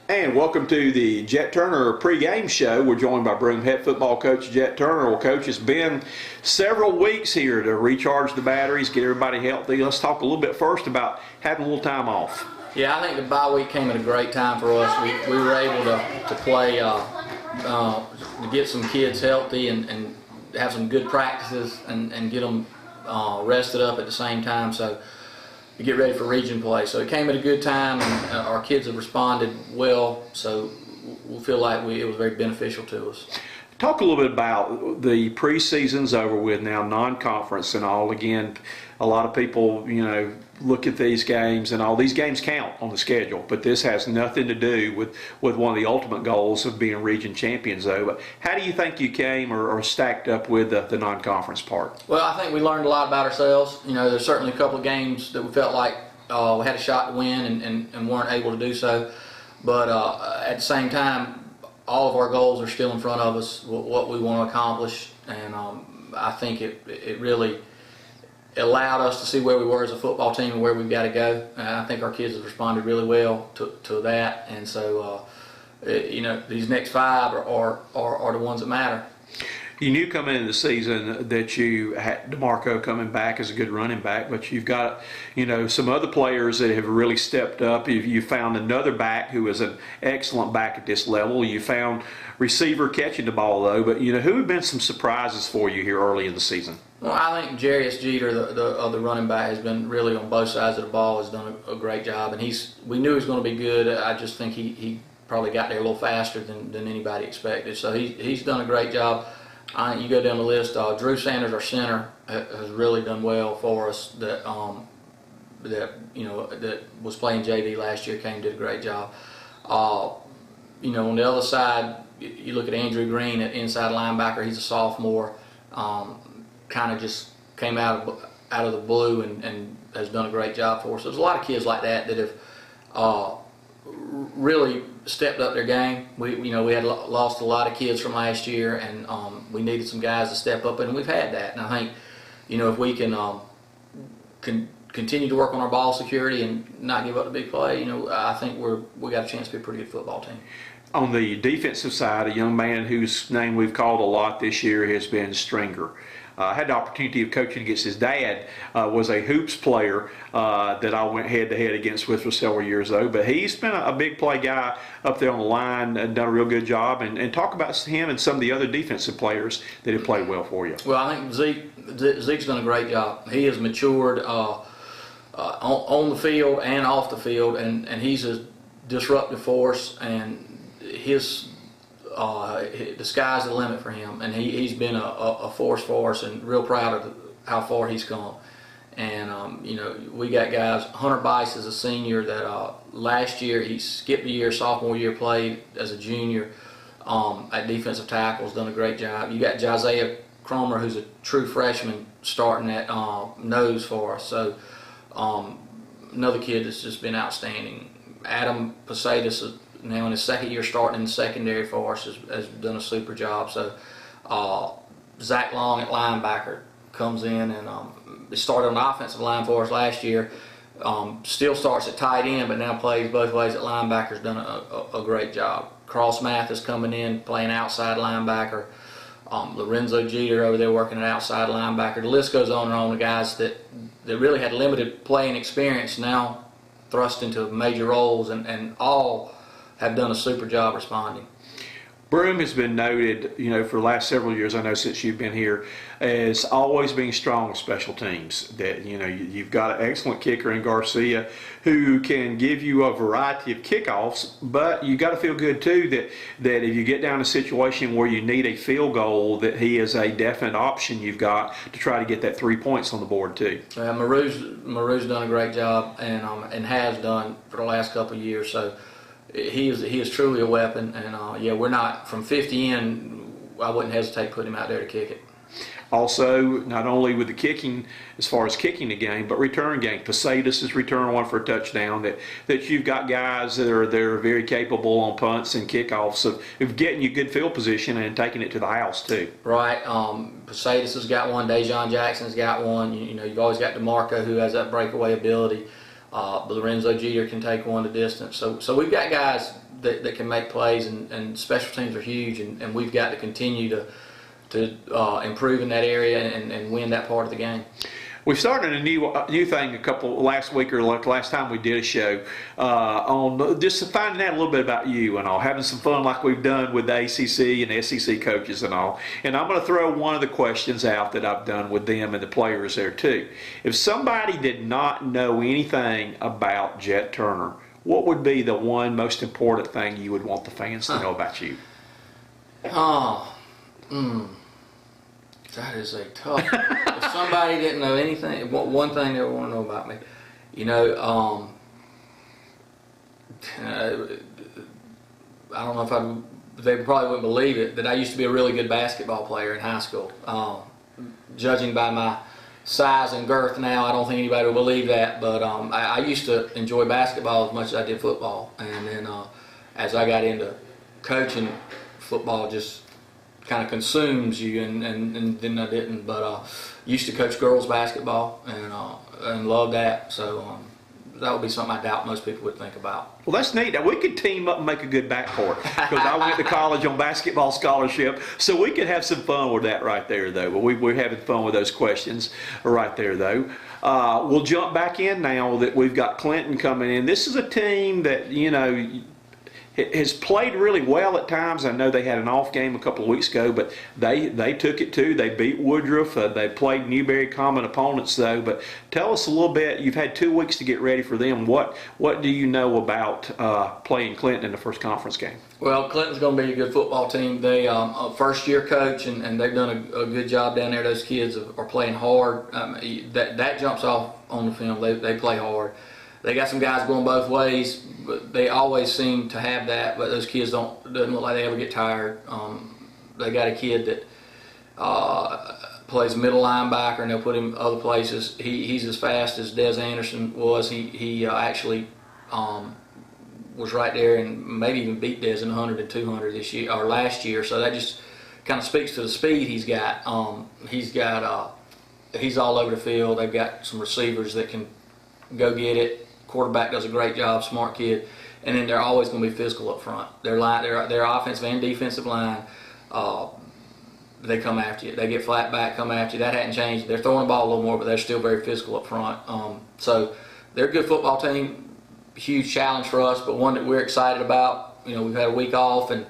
And welcome to the Jet Turner pregame show. We're joined by Broome head football coach Jet Turner. Well, Coach, it's been several weeks here to recharge the batteries, get everybody healthy. Let's talk a little bit first about having a little time off. Yeah, I think the bye week came at a great time for us. We were able to play, to get some kids healthy and have some good practices and get them rested up at the same time. So to get ready for region play. So it came at a good time, and our kids have responded well, so we feel like it was very beneficial to us. Talk a little bit about the preseason's over with now, non-conference and all. Again, a lot of people, look at these games, and all these games count on the schedule, but this has nothing to do with one of the ultimate goals of being region champions, though. But how do you think you came or stacked up with the non-conference part? Well, I think we learned a lot about ourselves. There's certainly a couple of games that we felt like we had a shot to win and weren't able to do so. But at the same time, all of our goals are still in front of us, what we want to accomplish, and I think it really allowed us to see where we were as a football team and where we've got to go. And I think our kids have responded really well to that, and so these next five are the ones that matter. You knew coming into the season that you had DeMarco coming back as a good running back, but you've got, some other players that have really stepped up. You found another back who is an excellent back at this level. You found receiver catching the ball, though. But, who have been some surprises for you here early in the season? Well, I think Jarius Jeter, the running back, has been really on both sides of the ball, has done a great job. And we knew he was going to be good. I just think he probably got there a little faster than anybody expected. So he's done a great job. You go down the list. Drew Sanders, our center, has really done well for us. That was playing JV last year, did a great job. On the other side, you look at Andrew Green at inside linebacker. He's a sophomore. Kind of just came out of the blue and has done a great job for us. There's a lot of kids like that have really stepped up their game. We had lost a lot of kids from last year, and we needed some guys to step up, and we've had that. And I think, if we can continue to work on our ball security and not give up the big play, I think we got a chance to be a pretty good football team. On the defensive side, a young man whose name we've called a lot this year has been Stringer. I had the opportunity of coaching against his dad, was a hoops player that I went head-to-head against with for several years, though. But he's been a big play guy up there on the line and done a real good job. And talk about him and some of the other defensive players that have played well for you. Well, I think Zeke's done a great job. He has matured on the field and off the field, and he's a disruptive force, and the sky's the limit for him, and he's been a force for us, and real proud of how far he's come. And we got guys. Hunter Bice is a senior that last year he skipped a year, sophomore year, played as a junior at defensive tackle, has done a great job. You got Josiah Cromer, who's a true freshman, starting at nose for us. So another kid that's just been outstanding. Adam Posadas, now in his second year starting in the secondary for us, has done a super job. So Zach Long at linebacker comes in and started on the offensive line for us last year. Still starts at tight end, but now plays both ways at linebacker. Has done a great job. Cross Math is coming in, playing outside linebacker. Lorenzo Jeter over there working at outside linebacker. The list goes on and on. The guys that really had limited playing experience now thrust into major roles, and all have done a super job responding. Broome has been noted, for the last several years, I know since you've been here, as always being strong with special teams. That, you've got an excellent kicker in Garcia who can give you a variety of kickoffs, but you got to feel good too that if you get down a situation where you need a field goal, that he is a definite option you've got to try to get that 3 points on the board too. Maru's done a great job and has done for the last couple of years. So he is truly a weapon, and we're not from 50 in. I wouldn't hesitate putting him out there to kick it. Also, not only with the kicking, as far as kicking the game, but return game. Posadas has returned one for a touchdown. That you've got guys that are very capable on punts and kickoffs of getting you good field position and taking it to the house too. Right. Posadas has got one. Dejon Jackson's got one. You've always got DeMarco, who has that breakaway ability. Lorenzo Jeter can take one to distance. So we've got guys that can make plays, and special teams are huge, and we've got to continue to improve in that area and win that part of the game. We started a new thing last week or last time we did a show on just finding out a little bit about you and all, having some fun like we've done with the ACC and SEC coaches and all. And I'm going to throw one of the questions out that I've done with them and the players there too. If somebody did not know anything about Jet Turner, what would be the one most important thing you would want the fans to know about you? That is a tough. If somebody didn't know anything, one thing they would want to know about me, I don't know if they probably wouldn't believe it, that I used to be a really good basketball player in high school. Judging by my size and girth now, I don't think anybody would believe that, but I used to enjoy basketball as much as I did football. And then as I got into coaching, football just kind of consumes you, and then I didn't, but used to coach girls basketball and loved that, so that would be something I doubt most people would think about. Well, that's neat. Now, we could team up and make a good backcourt, because I went to college on basketball scholarship, so we could have some fun with that right there, though. But we're having fun with those questions right there, though. We'll jump back in now that we've got Clinton coming in. This is a team that, has played really well at times. I know they had an off game a couple of weeks ago, but they took it too. They beat Woodruff. They played Newberry, common opponents though. But tell us a little bit. You've had 2 weeks to get ready for them. What do you know about playing Clinton in the first conference game? Well, Clinton's going to be a good football team. They a first-year coach, and they've done a good job down there. Those kids are playing hard. That jumps off on the film. They play hard. They got some guys going both ways, but they always seem to have that. But those kids doesn't look like they ever get tired. They got a kid that plays middle linebacker, and they'll put him other places. He's as fast as Des Anderson was. He actually was right there and maybe even beat Des in 100 and 200 this year or last year. So that just kind of speaks to the speed he's got. He's all over the field. They've got some receivers that can go get it. Quarterback does a great job, smart kid, and then they're always going to be physical up front. Their offensive and defensive line, they come after you. They get flat back, come after you. That hadn't changed. They're throwing the ball a little more, but they're still very physical up front. So they're a good football team. Huge challenge for us, but one that we're excited about. We've had a week off, and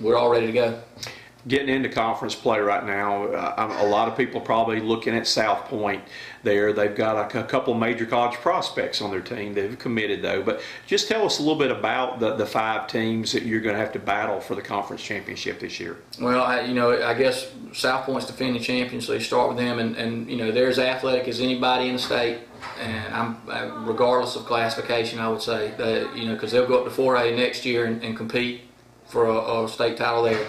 we're all ready to go. Getting into conference play right now, a lot of people probably looking at South Point there. They've got a couple major college prospects on their team. They've committed, though. But just tell us a little bit about the 5 teams that you're going to have to battle for the conference championship this year. Well, I guess South Point's defending champions, so you start with them. And they're as athletic as anybody in the state. And regardless of classification, I would say, because they'll go up to 4A next year and compete for a state title there.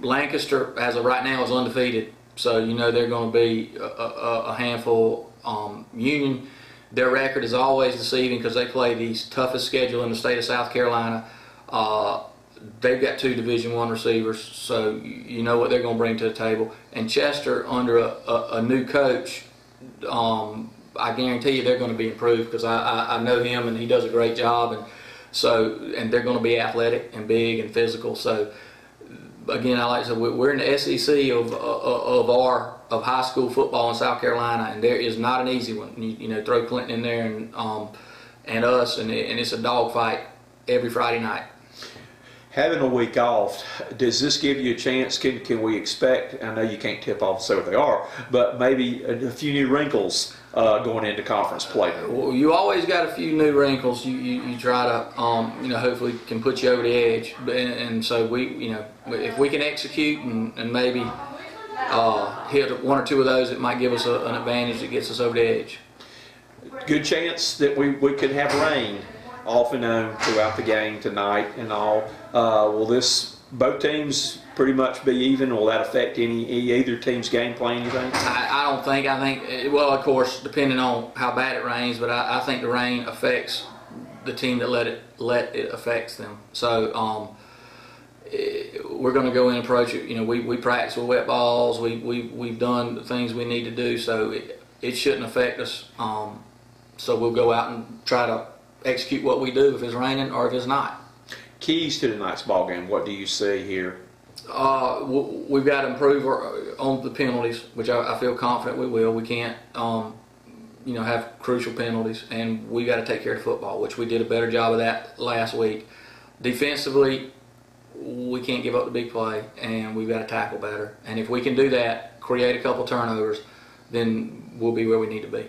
Lancaster, as of right now, is undefeated, so they're going to be a handful. Union, their record is always deceiving because they play the toughest schedule in the state of South Carolina. They've got 2 Division I receivers, so you know what they're going to bring to the table. And Chester, under a new coach, I guarantee you they're going to be improved, because I know him and he does a great job, and they're going to be athletic and big and physical. So again, I like to say, we're in the SEC of high school football in South Carolina, and there is not an easy one. Throw Clinton in there and us, and it's a dogfight every Friday night. Having a week off, does this give you a chance? Can we expect, I know you can't tip off say what they are, but maybe a few new wrinkles going into conference play? Well, you always got a few new wrinkles. You try to, hopefully can put you over the edge. And so if we can execute and maybe hit 1 or 2 of those, it might give us an advantage that gets us over the edge. Good chance that we could have rain off and on throughout the game tonight and all. Will both teams pretty much be even? Will that affect either team's game plan, you think? I don't think. I think, well, of course, depending on how bad it rains, but I think the rain affects the team that let it affects them. So we're going to go in and approach it. We practice with wet balls. We've done the things we need to do, so it shouldn't affect us. So we'll go out and try to execute what we do if it's raining or if it's not. Keys to tonight's ball game. What do you see here? We've got to improve on the penalties, which I feel confident we will. We can't, have crucial penalties, and we got to take care of football, which we did a better job of that last week. Defensively, we can't give up the big play, and we've got to tackle better. And if we can do that, create a couple turnovers, then we'll be where we need to be.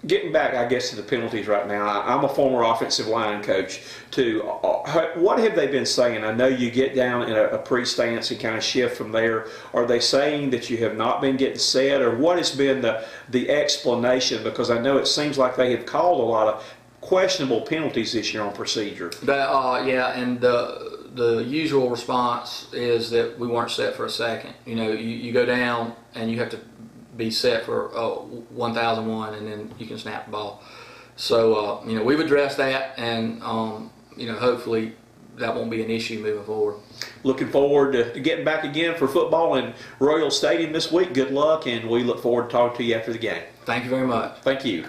Getting back, I guess, to the penalties right now, I'm a former offensive line coach too. What have they been saying? I know you get down in a pre-stance and kind of shift from there. Are they saying that you have not been getting set, or what has been the explanation? Because I know it seems like they have called a lot of questionable penalties this year on procedure. Yeah, and the usual response is that we weren't set for a second. You go down and you have to be set for 1001, and then you can snap the ball. So we've addressed that, and hopefully that won't be an issue moving forward. Looking forward to getting back again for football in Royal Stadium this week. Good luck, and we look forward to talking to you after the game. Thank you very much. Thank you.